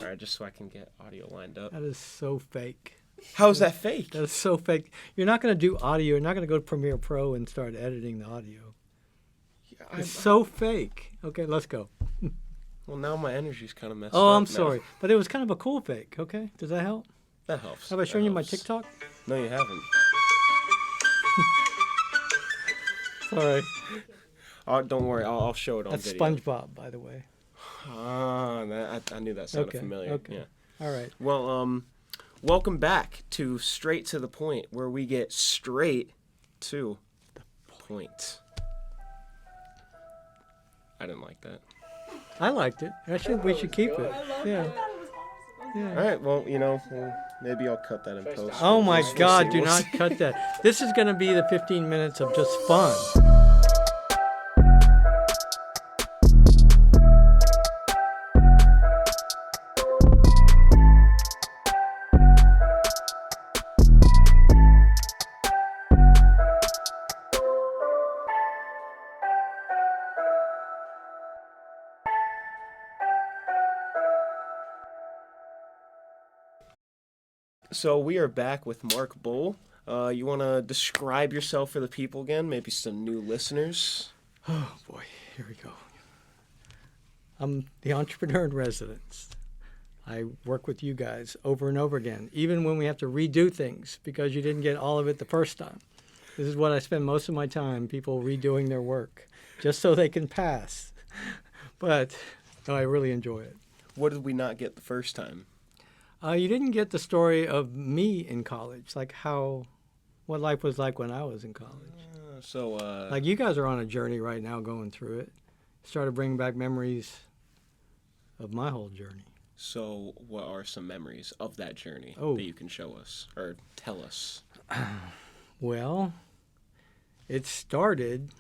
right, just so I can get audio lined up. That is so fake. How is that fake? That is so fake. You're not going to do audio. You're not going to go to Premiere Pro and start editing the audio. Yeah, It's so fake. Okay, let's go. Well, now my energy's kind of messed up. Oh, I'm now. sorry. But it was kind of a cool fake, okay? Does that help? That helps. Have I shown you my TikTok? No, you haven't. Sorry. Oh, don't worry. I'll show it on That's video. SpongeBob, by the way. Ah, I knew that sounded familiar. Okay. Yeah. All right. Well, welcome back to Straight to the Point, where we get straight to the point. I didn't like that. I liked it. We should keep it. Yeah. All right. Well, maybe I'll cut that in post. Oh my We'll God! see, Do we'll not see. cut that. This is going to be the 15 minutes of just fun. So we are back with Mark Bole. You want to describe yourself for the people again? Maybe some new listeners. Oh boy, here we go. I'm the entrepreneur in residence. I work with you guys over and over again, even when we have to redo things because you didn't get all of it the first time. This is what I spend most of my time, people redoing their work, just so they can pass. But no, I really enjoy it. What did we not get the first time? You didn't get the story of me in college, like what life was like when I was in college. Like you guys are on a journey right now going through it. Started bringing back memories of my whole journey. So what are some memories of that journey that you can show us or tell us? Well, it started,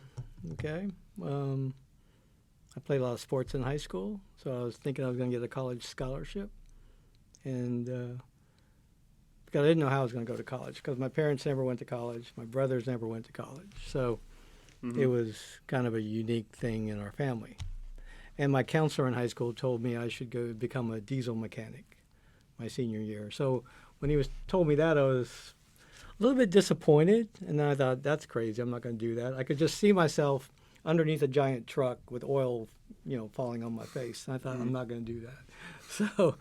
okay. I played a lot of sports in high school, so I was thinking I was going to get a college scholarship. And because I didn't know how I was going to go to college because my parents never went to college. My brothers never went to college. So it was kind of a unique thing in our family. And my counselor in high school told me I should go become a diesel mechanic my senior year. So when he told me that, I was a little bit disappointed. And then I thought, that's crazy. I'm not going to do that. I could just see myself underneath a giant truck with oil, falling on my face. And I thought, I'm not going to do that. So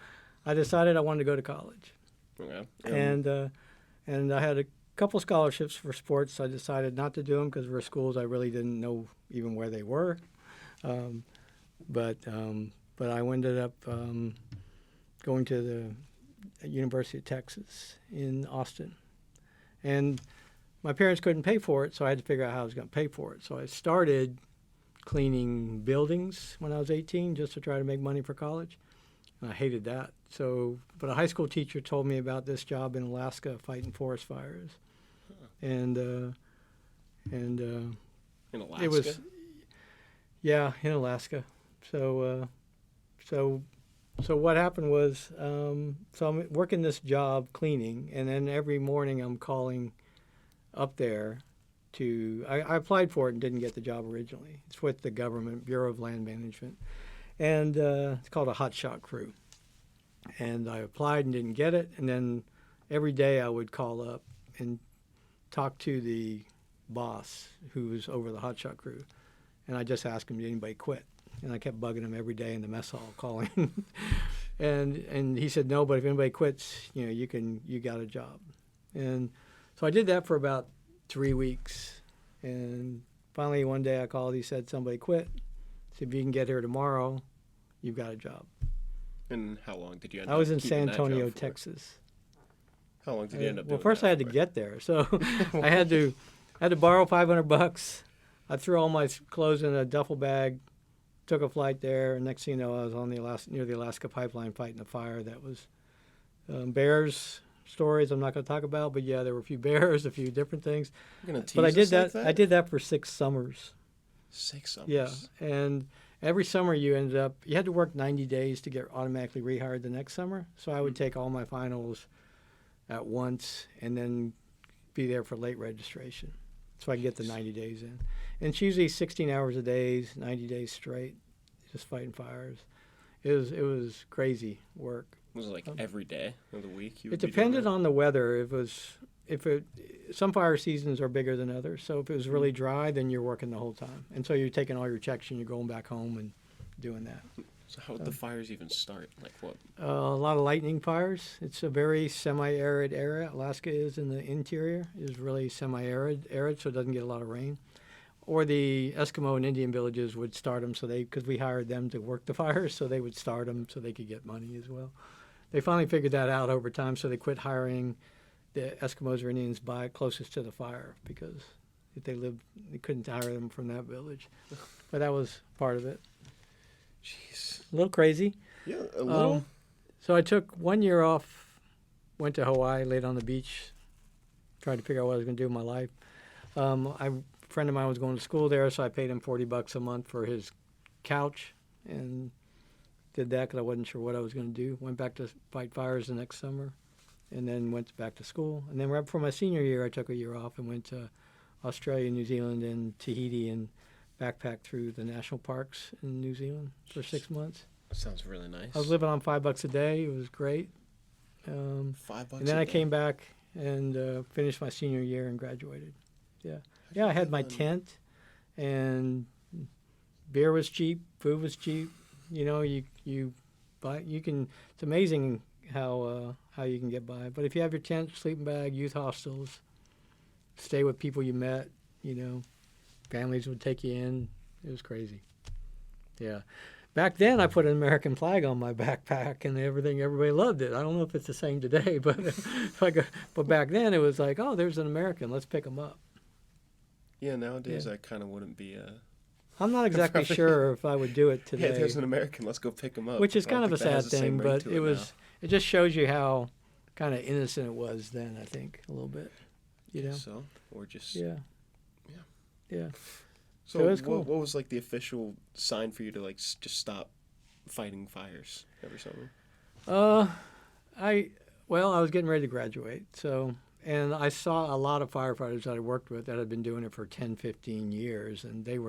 I decided I wanted to go to college. Yeah. And I had a couple scholarships for sports. So I decided not to do them because there were schools I really didn't know even where they were. But I ended up going to the University of Texas in Austin. And my parents couldn't pay for it, so I had to figure out how I was going to pay for it. So I started cleaning buildings when I was 18 just to try to make money for college. And I hated that. But a high school teacher told me about this job in Alaska fighting forest fires. And in Alaska? It was, yeah, in Alaska. So what happened was, so I'm working this job cleaning, and then every morning I'm calling up there I applied for it and didn't get the job originally. It's with the government, Bureau of Land Management. And it's called a hotshot crew. And I applied and didn't get it. And then every day I would call up and talk to the boss who was over the hotshot crew. And I just asked him, did anybody quit? And I kept bugging him every day in the mess hall calling. and he said, no, but if anybody quits, you got a job. And so I did that for about 3 weeks. And finally one day I called, he said, somebody quit. Said, if you can get here tomorrow, you've got a job. And how long did you end up I was in keeping San that job Antonio, for? Texas. How long did you end up doing Well, first that I had to for? get there. So I had to borrow $500. I threw all my clothes in a duffel bag, took a flight there, and next thing you know, I was on near the Alaska pipeline fighting a fire that was bears stories I'm not going to talk about, but yeah, there were a few bears, a few different things. You're gonna tease But I did us like that. I did that for 6 summers. 6 summers. Yeah, and every summer you had to work 90 days to get automatically rehired the next summer. So I would take all my finals at once and then be there for late registration so I could get the 90 days in. And it's usually 16 hours a day, 90 days straight, just fighting fires. it was crazy work. Was it like every day of the week? It depended on the weather. Some fire seasons are bigger than others. So if it was really dry, then you're working the whole time, and so you're taking all your checks and you're going back home and doing that. So how would the fires even start? Like what? A lot of lightning fires. It's a very semi-arid area. Alaska is in the interior. Is really semi-arid, so it doesn't get a lot of rain. Or the Eskimo and Indian villages would start them because we hired them to work the fires, so they would start them so they could get money as well. They finally figured that out over time, so they quit hiring the Eskimos or Indians by closest to the fire because if they couldn't hire them from that village. But that was part of it. Jeez. A little crazy. Yeah, a little. So I took 1 year off, went to Hawaii, laid on the beach, tried to figure out what I was going to do with my life. A friend of mine was going to school there, so I paid him $40 a month for his couch and did that because I wasn't sure what I was going to do. Went back to fight fires the next summer and then went back to school. And then right before my senior year, I took a year off and went to Australia, New Zealand, and Tahiti and backpacked through the national parks in New Zealand for 6 months. Sounds really nice. I was living on $5 a day. It was great. $5 And then a I day? came back and finished my senior year and graduated. Yeah, I had my tent, and beer was cheap, food was cheap. You know, you buy. You can. It's amazing how you can get by. But if you have your tent, sleeping bag, youth hostels, stay with people you met. You know, families would take you in. It was crazy. Yeah. Back then, I put an American flag on my backpack and everything. Everybody loved it. I don't know if it's the same today, but but back then it was like, oh, there's an American. Let's pick them up. Yeah, nowadays that kind of wouldn't be a... I'm not exactly sure if I would do it today. Yeah, there's an American. Let's go pick him up. Which is I don't kind of a think that has sad the same thing, ring but to it now. it just shows you how kind of innocent it was then, I think, a little bit. You know? So, or just... Yeah. Yeah. So it was cool. What was like the official sign for you to like just stop fighting fires every summer? I was getting ready to graduate, and I saw a lot of firefighters that I worked with that had been doing it for 10, 15 years, and it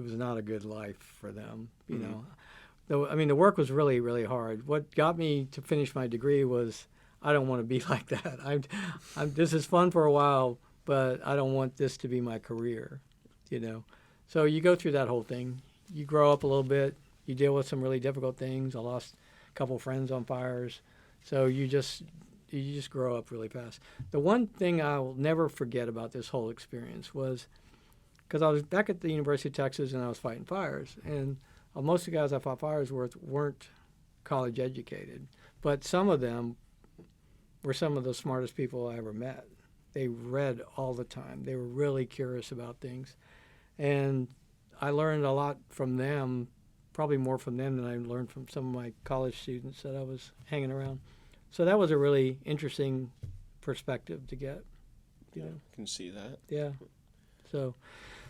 was not a good life for them, you know. Though, I mean, the work was really, really hard. What got me to finish my degree was I don't want to be like that. This is fun for a while, but I don't want this to be my career, you know. So you go through that whole thing. You grow up a little bit. You deal with some really difficult things. I lost a couple friends on fires. So you just grow up really fast. The one thing I will never forget about this whole experience was because I was back at the University of Texas and I was fighting fires. And most of the guys I fought fires with weren't college educated. But some of them were some of the smartest people I ever met. They read all the time. They were really curious about things. And I learned a lot from them, probably more from them than I learned from some of my college students that I was hanging around. So that was a really interesting perspective to get. You know? I can see that. Yeah. So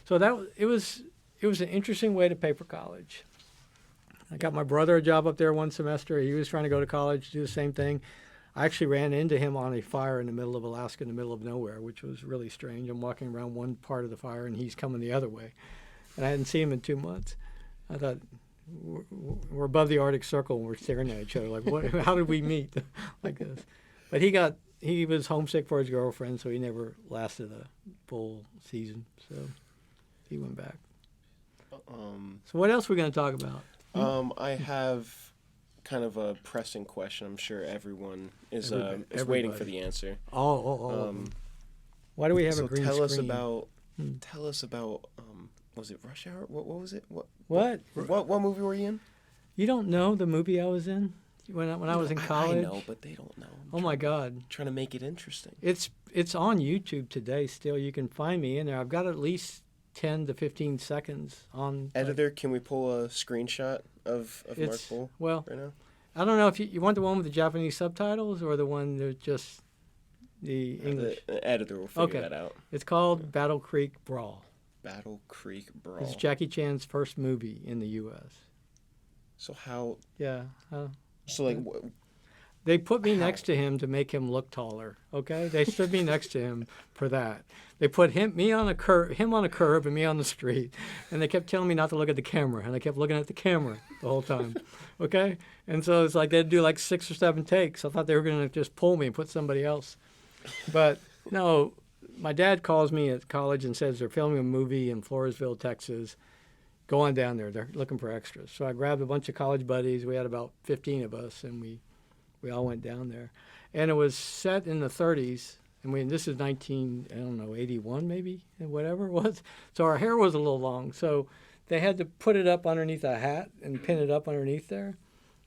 it was an interesting way to pay for college. I got my brother a job up there one semester. He was trying to go to college, do the same thing. I actually ran into him on a fire in the middle of Alaska, in the middle of nowhere, which was really strange. I'm walking around one part of the fire, and he's coming the other way. And I hadn't seen him in 2 months. I thought, we're above the Arctic Circle, and we're staring at each other like, what? How did we meet like this? But he was homesick for his girlfriend, so he never lasted a full season. So he went back. So what else are we going to talk about? I have kind of a pressing question. I'm sure everyone is waiting for the answer. Why do we have a So green tell us screen? about was it Rush Hour? What was it? What movie were you in? You don't know the movie I was in when I was in college? I know, but they don't know. Oh my God! Trying to make it interesting. It's on YouTube today. Still, you can find me in there. I've got at least 10 to 15 seconds on. Editor, can we pull a screenshot of Mark Bole right now? I don't know if you want the one with the Japanese subtitles or the one that's just the English. The editor will figure that out. It's called Battle Creek Brawl. Battle Creek Brawl. It's Jackie Chan's first movie in the U.S. So how? Yeah. So like, They put me How? next to him to make him look taller. Okay, they stood me next to him for that. They put him on a curb, and me on the street, and they kept telling me not to look at the camera, and I kept looking at the camera the whole time. Okay, and so it's like they'd do like 6 or 7 takes. I thought they were going to just pull me and put somebody else, but no. My dad calls me at college and says they're filming a movie in Floresville, Texas. Go on down there. They're looking for extras. So I grabbed a bunch of college buddies. We had about 15 of us, and we all went down there. And it was set in the 30s. And this is 81 maybe, whatever it was. So our hair was a little long. So they had to put it up underneath a hat and pin it up underneath there.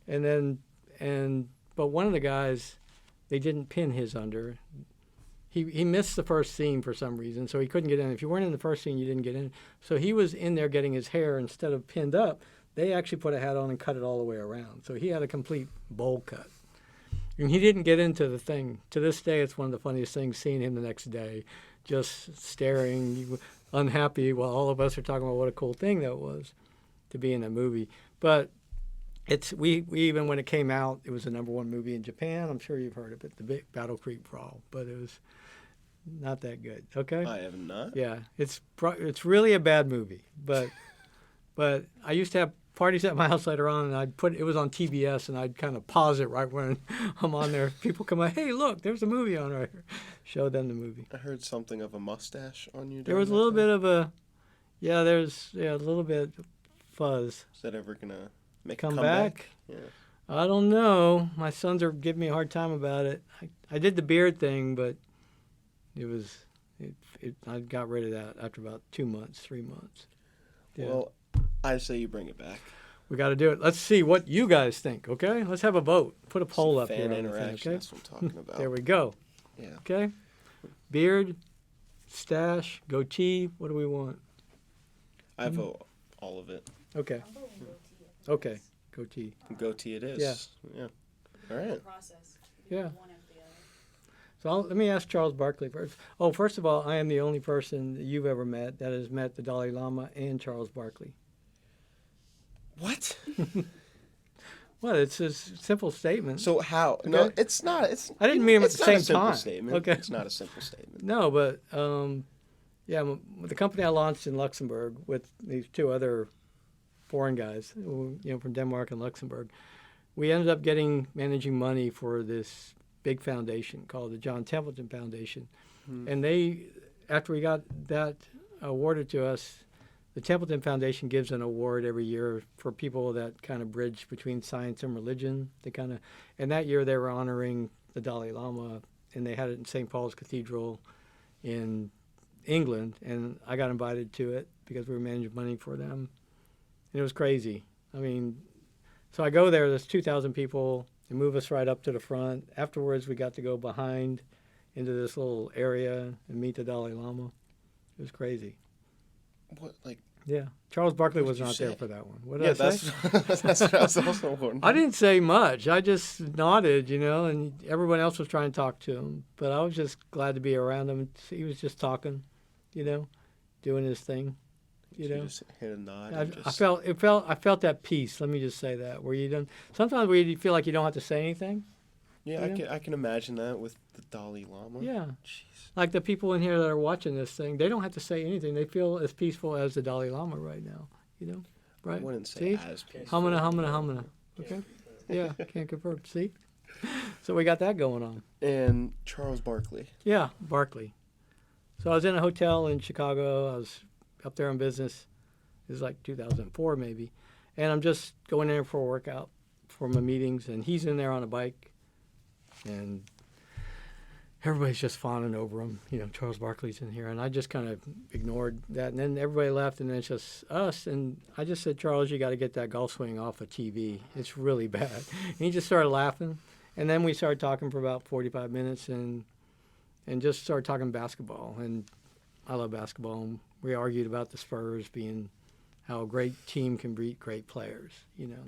But one of the guys, they didn't pin his under. He missed the first scene for some reason, so he couldn't get in. If you weren't in the first scene, you didn't get in. So he was in there getting his hair. Instead of pinned up, they actually put a hat on and cut it all the way around. So he had a complete bowl cut. And he didn't get into the thing. To this day, it's one of the funniest things, seeing him the next day, just staring, unhappy, while all of us are talking about what a cool thing that was to be in a movie. But we even, when it came out, it was the #1 movie in Japan. I'm sure you've heard of it, the big Battle Creek Brawl. But it was not that good. Okay. I have not. Yeah, it's really a bad movie. But I used to have parties at my house later on, and it was on TBS, and I'd kind of pause it right when I'm on there. People come out, hey, look, there's a movie on right here. Show them the movie. I heard something of a mustache on you. There was a little bit of a, there's a little bit fuzz. Is that ever gonna make come a comeback? back? Yeah. I don't know. My sons are giving me a hard time about it. I did the beard thing, but I got rid of that after about 2 months, 3 months. Yeah. Well, I say you bring it back. We got to do it. Let's see what you guys think, okay? Let's have a vote. Put a poll up here. Fan on the thing, interaction, okay? that's what I'm talking about. There we go. Yeah. Okay? Beard, stash, goatee, what do we want? I vote all of it. Okay. I'm voting goatee. Okay. Goatee. Goatee it is. Yeah. All right. Process. Yeah. One after the other. So let me ask Charles Barkley first. Oh, first of all, I am the only person that you've ever met that has met the Dalai Lama and Charles Barkley. What? Well, it's a simple statement. So how? Okay. No, it's not. I didn't mean them at the same It's not a simple time. statement. Okay. It's not a simple statement. No, but the company I launched in Luxembourg with these 2 other foreign guys, from Denmark and Luxembourg, we ended up managing money for this big foundation called the John Templeton Foundation. And after we got that awarded to us, the Templeton Foundation gives an award every year for people that kind of bridge between science and religion. And that year they were honoring the Dalai Lama, and they had it in St. Paul's Cathedral in England. And I got invited to it because we were managing money for them. And it was crazy. I mean, so I go there, there's 2,000 people. They move us right up to the front. Afterwards, we got to go behind into this little area and meet the Dalai Lama. It was crazy. What, like? Yeah. Charles Barkley What was did you not say? there for that one. What did I say? That's what I was also wondering. I didn't say much. I just nodded, and everyone else was trying to talk to him. But I was just glad to be around him. He was just talking, doing his thing. You just hit a nod. I felt that peace. Let me just say that where sometimes you feel like you don't have to say anything. Yeah, I can imagine that with the Dalai Lama. Yeah. Jeez. Like the people in here that are watching this thing, they don't have to say anything. They feel as peaceful as the Dalai Lama right now. Right? I wouldn't say See? as peaceful. Humana. Okay. Yeah, can't confirm. See? So we got that going on. And Charles Barkley. Yeah, Barkley. So I was in a hotel in Chicago. I was up there on business. It was like 2004 maybe. And I'm just going in there for a workout for my meetings. And he's in there on a bike. And everybody's just fawning over him. Charles Barkley's in here. And I just kind of ignored that. And then everybody left, and then it's just us. And I just said, Charles, you got to get that golf swing off of TV. It's really bad. And he just started laughing. And then we started talking for about 45 minutes and just started talking basketball. And I love basketball. And we argued about the Spurs being how a great team can beat great players.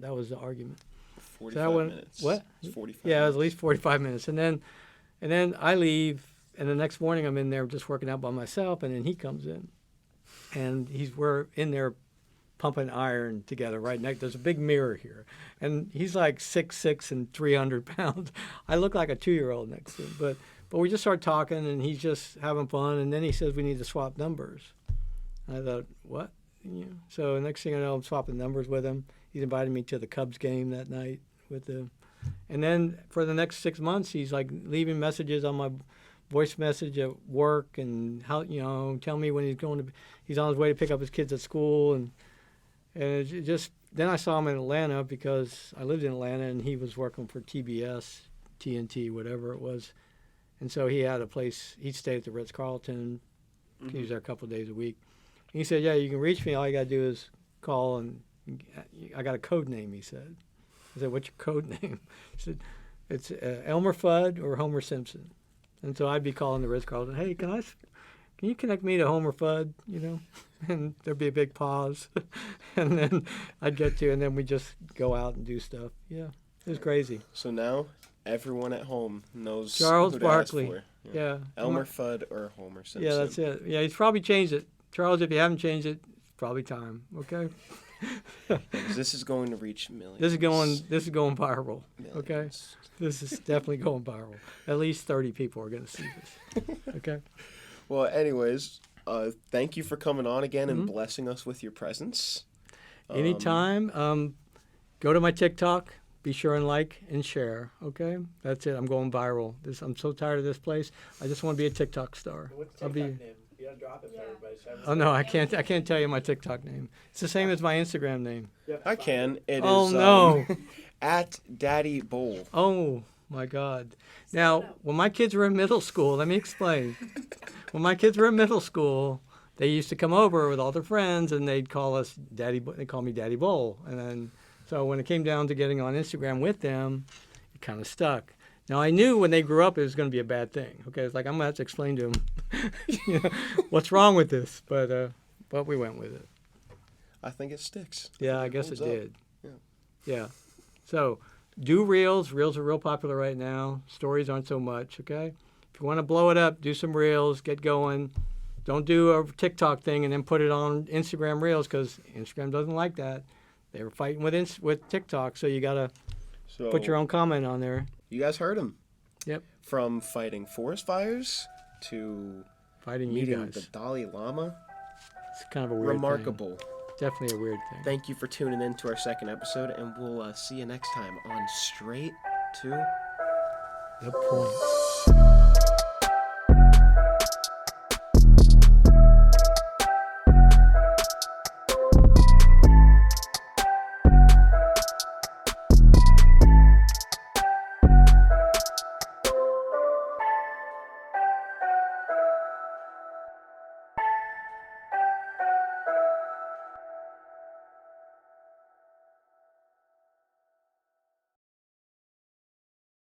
That was the argument. 45 minutes. What? It's 45 Yeah, it was minutes. at least 45 minutes. And then I leave, and the next morning I'm in there just working out by myself, and then he comes in. And we're in there pumping iron together right next. There's a big mirror here, and he's like 6'6" and 300 pounds. I look like a 2-year-old next to him, but we just start talking, and he's just having fun. And then he says we need to swap numbers. And I thought, what? So the next thing I know, I'm swapping numbers with him. He's invited me to the Cubs game that night with him. And then for the next 6 months, he's like leaving messages on my voice message at work and how tell me when he's on his way to pick up his kids at school and it just then I saw him in Atlanta because I lived in Atlanta and he was working for TBS, TNT, whatever it was, and so he had a place. He stayed at the Ritz-Carlton. He was there a couple of days a week. And he said, "Yeah, you can reach me. All you got to do is call and I got a code name." He said. I said, "What's your code name?" He said, "It's Elmer Fudd or Homer Simpson." And so I'd be calling the Ritz-Carlton, "Hey, can you connect me to Homer Fudd?" And there'd be a big pause, and then I'd get to, and then we just go out and do stuff. Yeah, it was crazy. So now everyone at home knows Charles who to ask Barkley. for. Yeah. Elmer Fudd or Homer Simpson. Yeah, that's it. Yeah, he's probably changed it. Charles, if you haven't changed it, it's probably time. Okay. This is going to reach millions. This is going viral. Millions. Okay. This is definitely going viral. At least 30 people are going to see this. Okay. Well, anyways, thank you for coming on again and blessing us with your presence. Anytime. Go to my TikTok. Be sure and like and share. Okay. That's it. I'm going viral. I'm so tired of this place. I just want to be a TikTok star. What's the TikTok name? You gotta drop it for Yeah. everybody. So Oh no, I can't tell you my TikTok name. It's the same as my Instagram name. I can. It Oh is no. at Daddy Bole. Oh my God. Now, when my kids were in middle school, let me explain. When my kids were in middle school, they used to come over with all their friends, and they'd call us Daddy. They call me Daddy Bole, and then so when it came down to getting on Instagram with them, it kind of stuck. Now I knew when they grew up it was going to be a bad thing. Okay, it's like I'm gonna have to explain to them, what's wrong with this, but we went with it. I think it sticks. Yeah, I guess it holds up. did. Yeah. Yeah. So do reels. Reels are real popular right now. Stories aren't so much. Okay. If you want to blow it up, do some reels. Get going. Don't do a TikTok thing and then put it on Instagram Reels because Instagram doesn't like that. They were fighting with TikTok, so you gotta put your own comment on there. You guys heard him. Yep. From fighting forest fires to Fighting you meeting guys. the Dalai Lama. It's kind of a weird Remarkable. thing. Definitely a weird thing. Thank you for tuning in to our second episode, and we'll see you next time on Straight to The point.